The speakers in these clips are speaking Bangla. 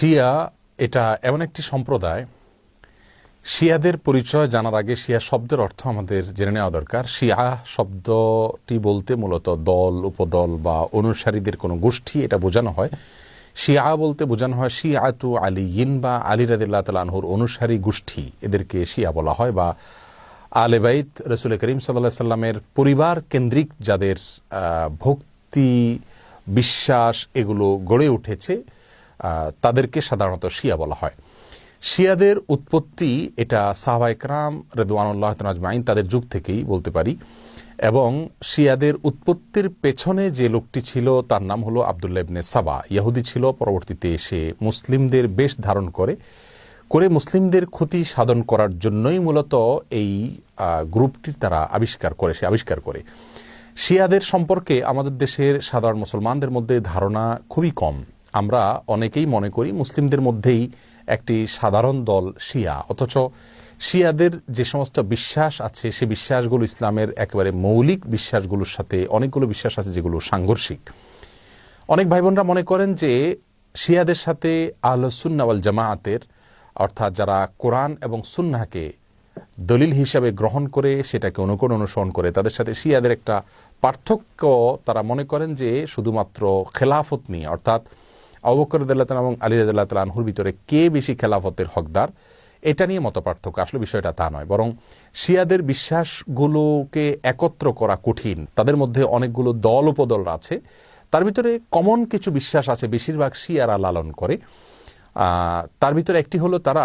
শিয়া এটা এমন একটি সম্প্রদায়, শিয়াদের পরিচয় জানার আগে শিয়া শব্দের অর্থ আমাদের জেনে নেওয়া দরকার। শিয়া শব্দটি বলতে মূলত দল, উপদল বা অনুসারীদের কোনো গোষ্ঠী এটা বোঝানো হয়। শিয়া বলতে বোঝানো হয় শিয়াতু আলিয়িন বা আলী রাদিয়াল্লাহু তাআলা আনহুর অনুসারী গোষ্ঠী, এদেরকে শিয়া বলা হয়। বা আলে বাইত রাসূল করিম সাল্লাল্লাহু আলাইহি সাল্লামের পরিবার কেন্দ্রিক যাদের ভক্তি, বিশ্বাস এগুলো গড়ে উঠেছে তাদেরকে সাধারণত শিয়া বলা হয়। শিয়াদের উৎপত্তি এটা সাহাবায়ে কেরাম রিদওয়ানুল্লাহ তাআলা আজমাইন তাদের যুগ থেকেই বলতে পারি। এবং শিয়াদের উৎপত্তির পেছনে যে লোকটি ছিল তার নাম হলো আব্দুল্লাহ ইবনে সাবা। ইহুদি ছিল, পরবর্তীতে সে মুসলিমদের বেশ ধারণ করে মুসলিমদের ক্ষতি সাধন করার জন্যই মূলত এই গ্রুপটির তারা আবিষ্কার করে। শিয়াদের সম্পর্কে আমাদের দেশের সাধারণ মুসলমানদের মধ্যে ধারণা খুবই কম। আমরা অনেকেই মনে করি মুসলিমদের মধ্যেই একটি সাধারণ দল শিয়া, অথচ শিয়াদের যে সমস্ত বিশ্বাস আছে সে বিশ্বাসগুলো ইসলামের একেবারে মৌলিক বিশ্বাসগুলোর সাথে অনেকগুলো বিশ্বাস আছে যেগুলো সাংঘর্ষিক। অনেক ভাই বোনরা মনে করেন যে শিয়াদের সাথে আহলুস সুন্নাহ ওয়াল জামাআতের, অর্থাৎ যারা কোরআন এবং সুন্নাহকে দলিল হিসাবে গ্রহণ করে সেটাকে অনুসরণ করে, তাদের সাথে শিয়াদের একটা পার্থক্য তারা মনে করেন যে শুধুমাত্র খেলাফত নিয়ে, অর্থাৎ আবু বকর রাদিয়াল্লাহু তাআলা এবং আলী রাদিয়াল্লাহু তাআলা আনহুর ভিতরে কে বেশি খেলাফতের হকদার এটা নিয়ে মত পার্থক্য। আসলে বিষয়টা তা নয়, বরং শিয়াদের বিশ্বাসগুলোকে একত্র করা কঠিন। তাদের মধ্যে অনেকগুলো দল উপদল আছে, তার ভিতরে কমন কিছু বিশ্বাস আছে বেশিরভাগ শিয়ারা লালন করে। তার ভিতরে একটি হলো তারা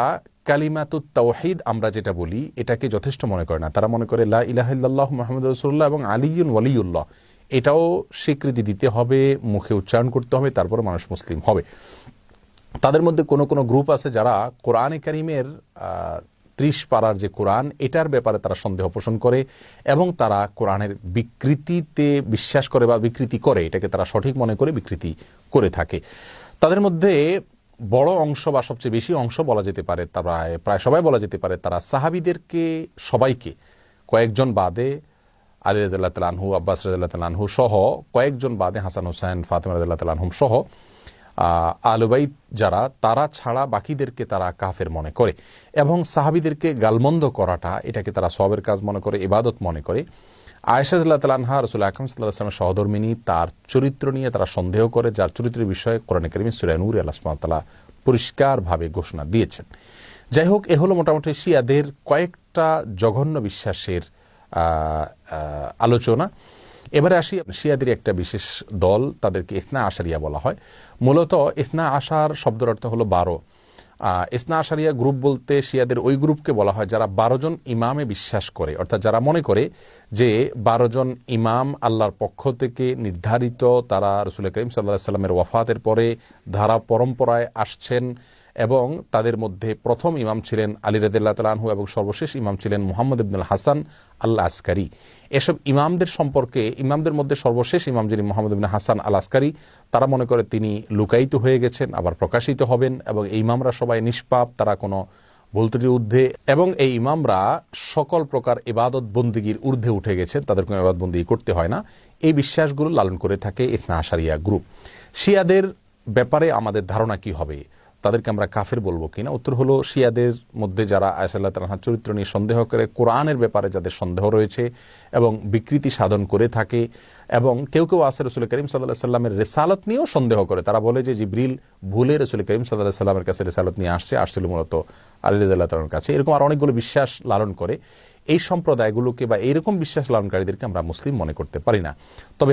কালিমাতুত তাওহীদ আমরা যেটা বলি এটাকে যথেষ্ট মনে করে না। তারা মনে করে লা ইলাহা ইল্লাল্লাহু মুহাম্মাদুর রাসূলুল্লাহ এবং আলিয়ুন ওয়ালিউল্লাহ এটাও স্বীকৃতি দিতে হবে, মুখে উচ্চারণ করতে হবে, তারপরে মানুষ মুসলিম হবে। তাদের মধ্যে কোনো কোনো গ্রুপ আছে যারা কোরআনে কারিমের ৩০ পারার যে কোরআন এটার ব্যাপারে তারা সন্দেহ পোষণ করে এবং তারা কোরআনের বিকৃতিতে বিশ্বাস করে বা বিকৃতি করে, এটাকে তারা সঠিক মনে করে বিকৃতি করে থাকে। তাদের মধ্যে বড় অংশ বা সবচেয়ে বেশি অংশ বলা যেতে পারে, তারা প্রায় সবাই বলা যেতে পারে তারা সাহাবীদেরকে সবাইকে, কয়েকজন বাদে আলী রাদিয়াল্লাহু তাআলা আনহু, আব্বাস রাদিয়াল্লাহু তাআলা আনহু সহ কয়েকজন বাদে হাসান হুসাইন, ফাতেমা রাদিয়াল্লাহু তাআলা আনহুম সহ আহলে বাইত যারা, তারা ছাড়া বাকিদেরকে তারা কাফের মনে করে এবং সাহাবীদেরকে গালমন্দ করাটা এটাকে তারা সওয়াবের কাজ মনে করে, ইবাদত মনে করে। আয়েশা রাদিয়াল্লাহু তাআলা আনহা রাসূল আকরাম সাল্লাল্লাহু আলাইহি ওয়াসাল্লামের সহধর্মিণী, তার চরিত্র নিয়ে তারা সন্দেহ করে, যার চরিত্রের বিষয়ে কোরআনে কারিমে সূরা নূরে আল্লাহ সুবহানাহু ওয়া তাআলা পরিষ্কারভাবে ঘোষণা দিয়েছেন। যাই হোক, এ হলো মোটামুটি শিয়াদের কয়েকটা জঘন্য বিশ্বাসের আলোচনা। এবারে আসি শিয়াদের একটা বিশেষ দল, তাদেরকে ইসনা আশারিয়া বলা হয়। মূলত ইসনা আশার শব্দের অর্থ হলো 12। ইসনা আশারিয়া গ্রুপ বলতে শিয়াদের ওই গ্রুপকে বলা হয় যারা 12 জন ইমামে বিশ্বাস করে, অর্থাৎ যারা মনে করে যে 12 জন ইমাম আল্লাহর পক্ষ থেকে নির্ধারিত, তারা রাসূল করিম সাল্লাল্লাহু আলাইহি সাল্লামের ওয়াফাতের পরে ধারা পরম্পরায় আসছেন এবং তাদের মধ্যে প্রথম ইমাম ছিলেন আলী রাদিয়াল্লাহু তাআলা আনহু এবং সর্বশেষ ইমাম ছিলেন মুহাম্মদ ইবনুল হাসান আল আসকারি। এসব ইমামদের সম্পর্কে, ইমামদের মধ্যে সর্বশেষ ইমাম যিনি মুহাম্মদ ইবনে হাসান আল আসকারি, তারা মনে করে তিনি লুকায়িত হয়ে গেছেন, আবার প্রকাশিত হবেন এবং এই ইমামরা সবাই নিষ্পাপ, তারা কোনো ভুল ত্রুটির ঊর্ধ্বে এবং এই ইমামরা সকল প্রকার ইবাদত বন্দিগির ঊর্ধ্বে উঠে গেছেন, তাদের কোনো ইবাদত বন্দিগি করতে হয় না। এই বিশ্বাসগুলো লালন করে থাকে ইসনা আশারিয়া গ্রুপ। শিয়াদের ব্যাপারে আমাদের ধারণা কি হবে, তাদেরকে আমরা কাফের বলবো কিনা? উত্তর হলো, শিয়াদের মধ্যে যারা আয়েশা রাদিয়াল্লাহু তাআলার চরিত্র নিয়ে সন্দেহ করে, কোরআনের ব্যাপারে যাদের সন্দেহ রয়েছে এবং বিকৃতি সাধন করে থাকে, এবং কেউ কেউ আছে রাসূল করিম সাল্লাল্লাহু আলাইহি সাল্লামের রিসালাত নিয়েও সন্দেহ করে। তারা বলে যে জিবরিল ভুলে রাসূল করিম সাল্লাল্লাহু আলাইহি সাল্লামের কাছে রিসালাত নিয়ে আসছিল মূলত আলী রাদিয়াল্লাহু তাআলার কাছে। এরকম আর অনেকগুলো বিশ্বাস লালন করে। এই সম্প্রদায়গুলোকে বা এইরকম বিশ্বাস লালনকারীদেরকে আমরা মুসলিম মনে করতে পারি না। তবে